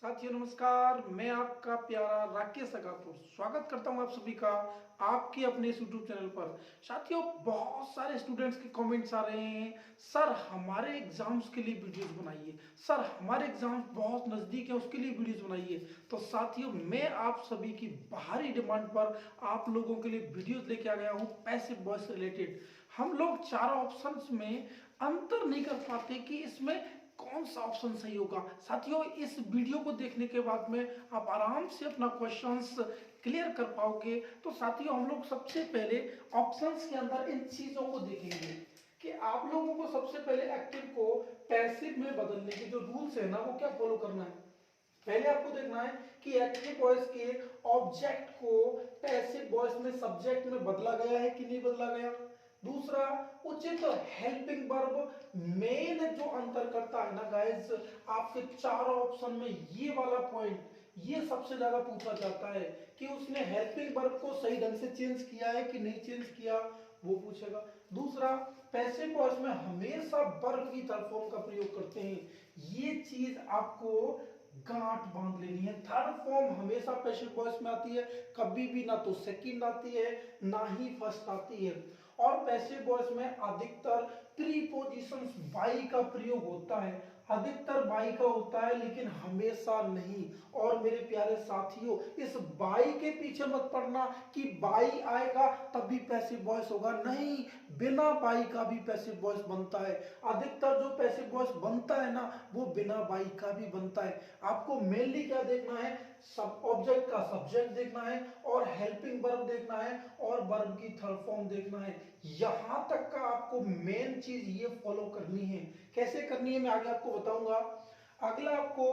साथियों नमस्कार, मैं आपका प्यारा राकेश अगापुर स्वागत करता हूं आप सभी का आपके अपने इस यूट्यूब चैनल पर। साथियों बहुत सारे स्टूडेंट्स के कमेंट्स आ रहे हैं, सर हमारे एग्जाम्स के लिए वीडियोस बनाइए, सर हमारे एग्जाम्स बहुत नज़दीक है उसके लिए वीडियोस बनाइए। तो साथियों मैं आप सभी की बाहरी डिमांड पर आप लोगों के लिए वीडियोस लेके आ गया हूँ पैसिव वॉइस रिलेटेड। हम लोग चारों ऑप्शंस में अंतर नहीं कर पाते कि इसमें कौन सा ऑप्शन सही होगा। साथियों इस वीडियो को देखने के बाद में आप आराम से अपना क्वेश्चंस क्लियर कर पाओगे। तो साथियों हम लोग सबसे पहले ऑप्शंस के अंदर इन चीजों को देखेंगे कि आप लोगों को सबसे पहले एक्टिव को पैसिव में बदलने के जो रूल्स है ना वो क्या फॉलो करना है। पहले आपको देखना है कि एक्टिव वॉइस के ऑब्जेक्ट को पैसिव वॉइस में सब्जेक्ट में बदला गया है कि नहीं बदला गया। दूसरा, उचित हेल्पिंग वर्ब मेन जो अंतर करता है ना गाइस, आपके चारों ऑप्शन में ये वाला पॉइंट ये सबसे ज्यादा पूछा जाता है कि उसने हेल्पिंग वर्ब को सही ढंग से चेंज किया है कि नहीं चेंज किया, वो पूछेगा। दूसरा, पैसिव वॉइस में हमेशा वर्ब की थर्ड फॉर्म का प्रयोग करते हैं, ये चीज आपको गांठ बांध लेनी है। थर्ड फॉर्म हमेशा पैसिव वॉइस में आती है, कभी भी ना तो सेकंड आती है ना ही फर्स्ट आती है। और पैसिव वॉइस में अधिकतर प्रीपोजिशंस बाई का प्रयोग होता है, अधिकतर बाई का होता है लेकिन हमेशा नहीं। और मेरे प्यारे साथियों इस बाई के पीछे मत पड़ना कि बाई आएगा तभी पैसिव वॉइस होगा, नहीं, बिना बाई का भी पैसिव वॉइस बनता है। अधिकतर जो पैसिव वॉइस बनता है ना वो बिना बाई का भी बनता है। आपको मेनली क्या देखना है, सब ऑब्जेक्ट का सब्जेक्ट देखना है और हेल्पिंग वर्ब देखना है और वर्ब की थर्ड फॉर्म देखना है। यहां तक का आपको मेन चीज ये फॉलो करनी है। कैसे करनी है मैं आगे आपको बताऊंगा। अगला आपको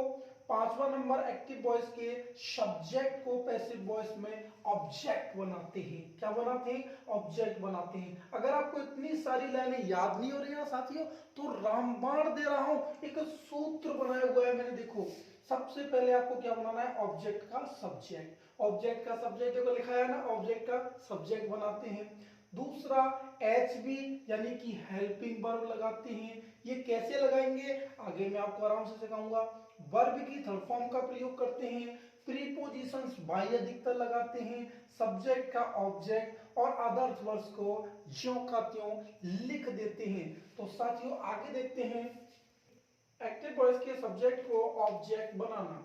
पांचवा नंबर, एक्टिव वॉइस के सब्जेक्ट को पैसिव वॉइस में ऑब्जेक्ट बनाते हैं। क्या बनाते हैं? ऑब्जेक्ट बनाते हैं। अगर आपको इतनी सारी लाइनें याद नहीं हो रही है साथियों तो रामबाण दे रहा हूं, एक सूत्र बनाया हुआ है मैंने, देखो। सबसे पहले आपको क्या बनाना है, ऑब्जेक्ट का सब्जेक्ट। ऑब्जेक्ट का सब्जेक्ट देखो लिखा है ना, ऑब्जेक्ट का सब्जेक्ट बनाते हैं। दूसरा, एच बी यानी कि हेल्पिंग वर्ब लगाते हैं। ये कैसे लगाएंगे आगे मैं आपको आराम से सिखाऊंगा। वर्ब की थर्ड फॉर्म का प्रयोग करते हैं, प्रीपोजिशंस बाई अधिकतर लगाते हैं, सब्जेक्ट का ऑब्जेक्ट और अदर्स वर्ड्स को ज्यों का त्यों लिख देते हैं। तो साथियों आगे देखते हैं, एक्टिव वॉइस के सब्जेक्ट को ऑब्जेक्ट बनाना।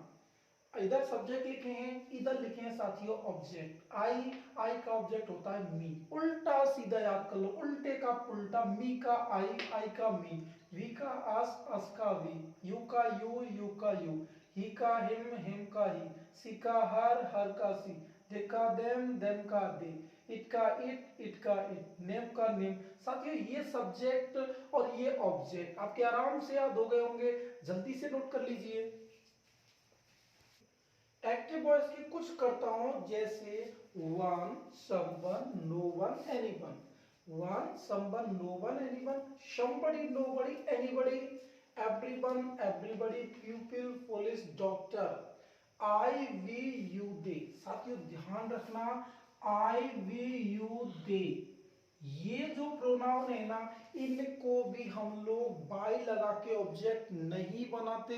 इधर सब्जेक्ट लिखे हैं, इधर लिखे हैं साथियों ऑब्जेक्ट। आई, आई का ऑब्जेक्ट होता है मी। उल्टा सीधा याद कर लो, उल्टे का उल्टा, मी का आई का मी, वी का अस का वी, यू का यू का यू, ही का हिम का ही, सी का हर का सी, दे का देम का दे, इट का इट का इट, नेम का नेम। साथियों ये सब्जेक्ट और ये ऑब्जेक्ट आपके आराम से याद हो गए होंगे, जल्दी से नोट कर लीजिए। एक्टिव वॉइस की कुछ करता हूं जैसे one, someone, no one, anyone. One, someone, no one, anyone, somebody, nobody, anybody, everyone, everybody, pupil, police, doctor, I, we, you, they। साथियों ध्यान रखना, I, we, you, they, ये जो प्रोनाउन है ना इनको भी हम लोग बाई लगा के ऑब्जेक्ट नहीं बनाते,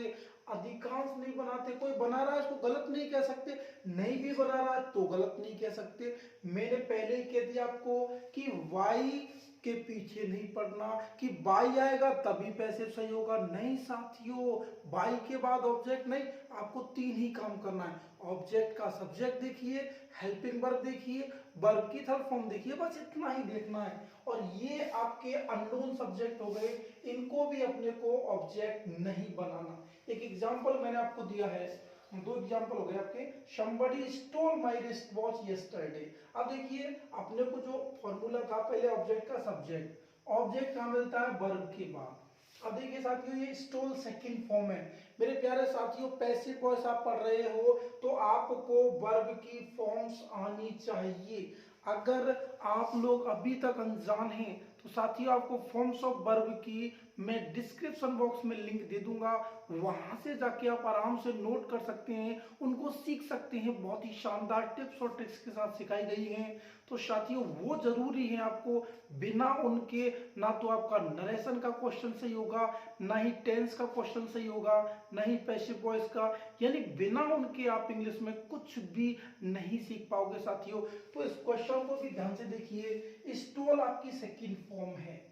अधिकांश नहीं बनाते। कोई बना रहा है इसको गलत नहीं कह सकते, नहीं भी बना रहा है तो गलत नहीं कह सकते। मैंने पहले ही कह दिया आपको कि वाई के पीछे नहीं पड़ना कि बाई आएगा तभी पैसिव सही होगा, नहीं साथियों, बाई के बाद ऑब्जेक्ट नहीं, आपको तीन ही काम करना है। ऑब्जेक्ट का सब्जेक्ट देखिए, हेल्पिंग वर्ब देखिए, वर्ब की थर्ड फॉर्म देखिए, बस इतना ही देखना है। और ये आपके अननोन सब्जेक्ट हो गए, इनको भी अपने को ऑब्जेक्ट नहीं बनाना। एक एग्जांपल मैंने आपको दिया है, दो एग्जांपल हो गए आपके, somebody stole my wristwatch yesterday। अब देखिए अपने को जो फॉर्मूला था पहले ऑब्जेक्ट का सब्जेक्ट, ऑब्जेक्ट कहां मिलता है, वर्ब के बाद। अब देखिए साथियों ये स्टोल सेकंड फॉर्म है। मेरे प्यारे साथियों पैसिव वॉइस आप पढ़ रहे हो तो आपको वर्ब की फॉर्म्स आनी चाहिए। अगर आप लोग अभी तक अनजान हैं तो साथियों आपको फॉर्म्स ऑफ वर्ब की मैं डिस्क्रिप्शन बॉक्स में लिंक दे दूंगा, वहां से जाके आप आराम से नोट कर सकते हैं, उनको सीख सकते हैं। बहुत ही शानदार टिप्स और ट्रिक्स के साथ सिखाई गई हैं। तो साथियों वो जरूरी है आपको, बिना उनके ना तो आपका नरेशन का क्वेश्चन सही होगा, ना ही टेंस का क्वेश्चन सही होगा, ना ही पैसिव वॉइस का, यानी बिना उनके आप इंग्लिश में कुछ भी नहीं सीख पाओगे साथियों। तो इस क्वेश्चन को भी ध्यान से देखिए। स्टोल आपकी सेकंड फॉर्म है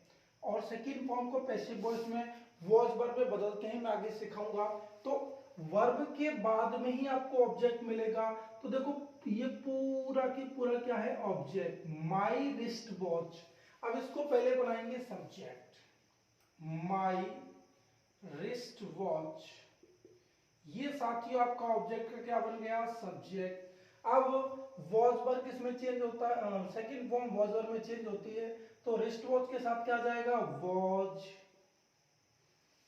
और सेकंड फॉर्म को पैसिव वॉइस में वॉज वर्ब में बदलते हैं, मैं आगे सिखाऊंगा। तो वर्ब के बाद में ही आपको ऑब्जेक्ट मिलेगा। तो देखो ये पूरा की पूरा क्या है, ऑब्जेक्ट, माई रिस्ट वॉच। अब इसको पहले बनाएंगे सब्जेक्ट, माई रिस्ट वॉच। ये साथियों आपका ऑब्जेक्ट का क्या बन गया, सब्जेक्ट। अब वॉज वर्ब किसमें चेंज होता है, सेकंड फॉर्म वॉज वर्ब में चेंज होती है। तो रिस्ट वॉच के साथ क्या जाएगा, वॉज।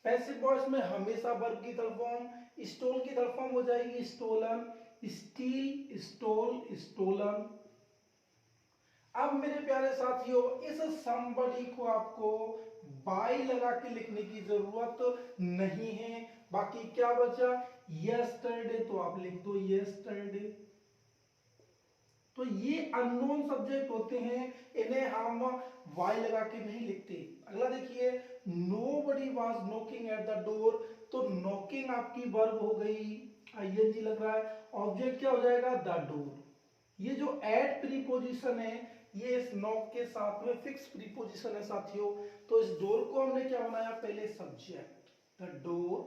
पैसिव वॉइस में हमेशा वर्ब की थर्ड फॉर्म, स्टोल की थर्ड फॉर्म हो जाएगी स्टोलन, स्टील, स्टोल, स्टोलन। अब मेरे प्यारे साथियों इस somebody को आपको बाय लगा के लिखने की जरूरत नहीं है। बाकी क्या बचा, यस्टरडे, तो आप लिख दो यस्टरडे। तो ये अननोन सब्जेक्ट होते हैं, इन्हें हम वाई लगा के नहीं लिखते। अगला देखिए, nobody was knocking at the door. तो नॉकिंग आपकी वर्ब हो गई, आईएनजी लग रहा है, ऑब्जेक्ट क्या हो जाएगा, द डोर। ये जो एट प्रीपोजिशन है ये इस नॉक के साथ में फिक्स प्रीपोजिशन है साथियों। तो इस डोर को हमने क्या बनाया, पहले subject, the door,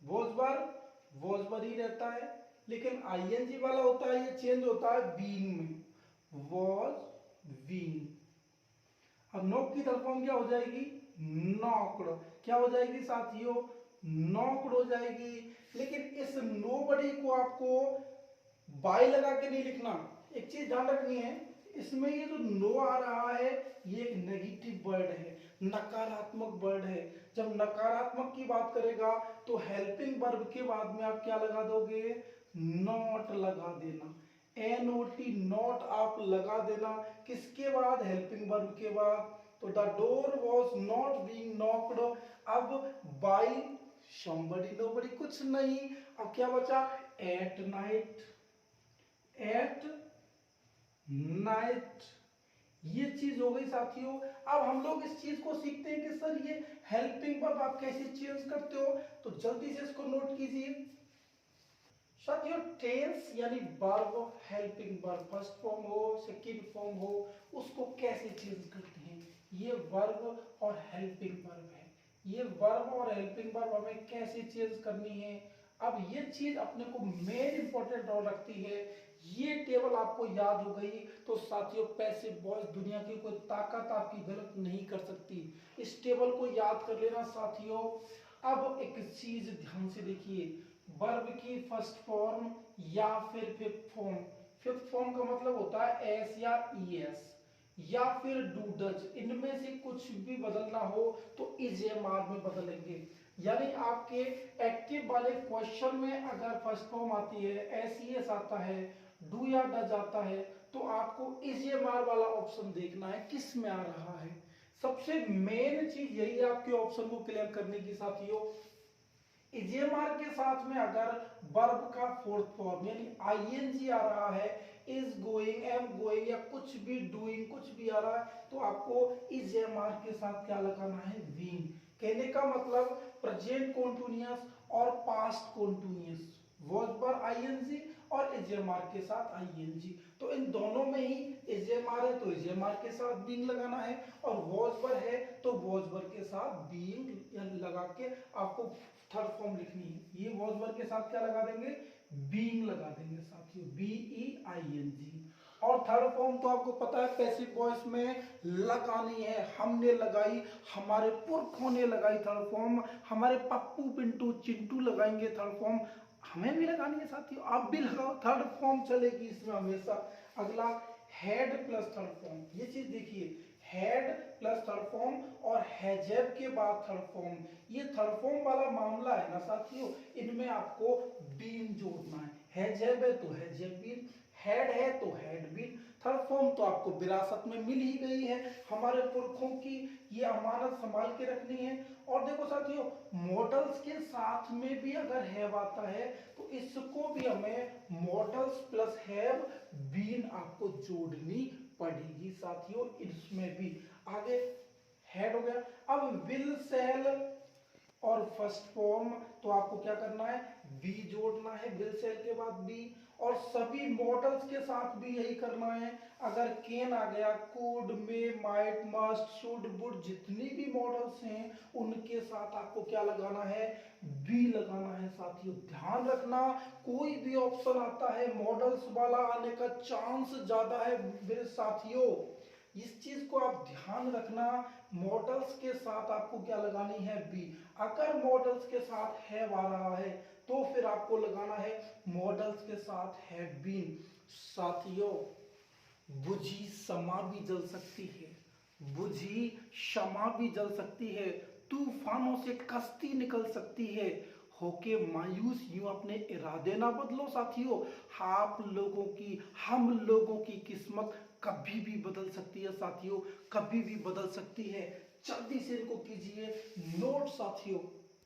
was verb ही रहता है, लेकिन आईएनजी वाला होता है, ये चेंज होता है बीइंग में, वॉज बीइंग। अब नॉक की तरफ फॉर्म क्या हो जाएगी, नॉक्ड। क्या हो जाएगी साथियों, नॉक्ड हो जाएगी। लेकिन इस नोबडी को आपको बाय लगा के नहीं लिखना। एक चीज ध्यान रखनी है, इसमें ये जो नो आ रहा है ये एक नेगेटिव वर्ड है, नकारात्मक वर्ड है। जब नकारात्मक की बात करेगा तो हेल्पिंग वर्ब के बाद में आप क्या लगा दोगे, नॉट लगा देना, NOT, नॉट आप लगा देना। किसके बाद, हेल्पिंग वर्ब के बाद। तो the door was not being knocked. अब बाय somebody, nobody कुछ नहीं। अब क्या बचा, एट नाइट, एट नाइट। ये चीज हो गई साथियों। अब हम लोग इस चीज को सीखते हैं कि सर ये हेल्पिंग वर्ब आप कैसे चेंज करते हो, तो जल्दी से इसको नोट कीजिए साथियों। टेंस यानी verb, helping verb first form हो सेकंड फॉर्म हो, उसको कैसे चेंज करते हैं, ये वर्ब और हेल्पिंग वर्ब है। ये वर्ब और हेल्पिंग वर्ब हमें कैसे चेंज करनी है, अब ये चीज अपने को मेन इंपॉर्टेंट रोल रखती है। ये टेबल आपको याद हो गई तो साथियों पैसिव वॉइस दुनिया की कोई ताकत आपकी गलत नहीं कर सकती। इस टेबल को याद कर लेना साथियों। अब एक चीज ध्यान से देखिए, वर्ब की फर्स्ट फॉर्म या फिर फिफ्थ फॉर्म। फिफ्थ फॉर्म का मतलब होता है एस या ईएस या फिर डू डज, इनमें से कुछ भी बदलना हो तो इजेएमआर में बदलेंगे। यानी आपके एक्टिव वाले क्वेश्चन में अगर फर्स्ट फॉर्म आती है, एस आता है, डू या डज आता है, तो आपको इजेएमआर वाला ऑप्शन देखना है किस में आ रहा है। सबसे मेन चीज यही है आपके ऑप्शन को क्लियर करने की साथियों। इजेएमआर के साथ में अगर वर्ब का फोर्थ फॉर्म यानी आईएनजी आ रहा है, इज गोइंग, एम गोइंग या कुछ भी डूइंग कुछ भी आ रहा है, तो आपको इजेएमआर के साथ क्या लगाना है, बीइंग। कहने का मतलब प्रेजेंट कॉन्टिन्यूअस और पास्ट कॉन्टिन्यूअस, वर्ब पर आईएनजी और इजेएमआर के साथ आईएनजी। तो इन दोनों में ही इजेएमआर है तो इजेएमआर के साथ बीइंग लगाना है, और वॉज पर है तो वॉज पर के साथ बीइंग लगा के आपको थर्ड फॉर्म लिखनी है। ये वॉज वर्ब के साथ क्या लगा देंगे, बीइंग लगा देंगे साथियों, BEING। और थर्ड फॉर्म तो आपको पता है पैसिव वॉइस में लगानी है, हमने लगाई, हमारे पुरखों ने लगाई थर्ड फॉर्म, हमारे पप्पू पिंटू चिंटू लगाएंगे थर्ड फॉर्म, हमें भी लगानी है साथियों, आप भी लगाओ, थर्ड फॉर्म चलेगी इसमें हमेशा। अगला हेड प्लस थर्ड फॉर्म, ये चीज देखिए, हेड प्लस थर्ड फॉर्म और हैजेब के बाद थर्ड फॉर्म, ये थर्ड फॉर्म वाला मामला है ना साथियों, इनमें आपको बीन जोड़ना है। हैजेब है तो हैजेब बीन, हेड है तो हेड बीन। थर्ड फॉर्म तो आपको विरासत में मिल ही गई है, हमारे पुरखों की ये अमानत संभाल के रखनी है। और देखो साथियों, मॉडल्स के साथ में भी अगर हैव आता है तो इसको भी हमें मॉडल्स प्लस हैव बीन आपको जोड़नी पड़ेगी साथियों। इसमें भी आगे हेड हो गया। अब विल सेल और फर्स्ट फॉर्म तो आपको क्या करना है, बी जोड़ना है विल सेल के बाद बी। और सभी मॉडल्स के साथ भी यही करना है। अगर कैन आ गया, could, may, might, must, should, would, जितनी भी मॉडल्स हैं उनके साथ आपको क्या लगाना है, बी लगाना है साथियों। ध्यान रखना, कोई भी ऑप्शन आता है मॉडल्स वाला आने का चांस ज्यादा है मेरे साथियों, इस चीज को आप ध्यान रखना। मॉडल्स के साथ आपको क्या लगानी है, बी। अगर मॉडल्स के साथ हैव आ रहा है तो फिर आपको लगाना है मॉडल्स के साथ हैव बीन। साथियों, बुझी समा भी जल सकती है, बुझी क्षमा भी जल सकती है, तूफानों से कश्ती निकल सकती है, होके मायूस यूं अपने इरादे ना बदलो साथियों। आप लोगों की, हम लोगों की किस्मत कभी भी बदल सकती है साथियों, कभी भी बदल सकती है। जल्दी से इनको कीजिए नोट साथियों,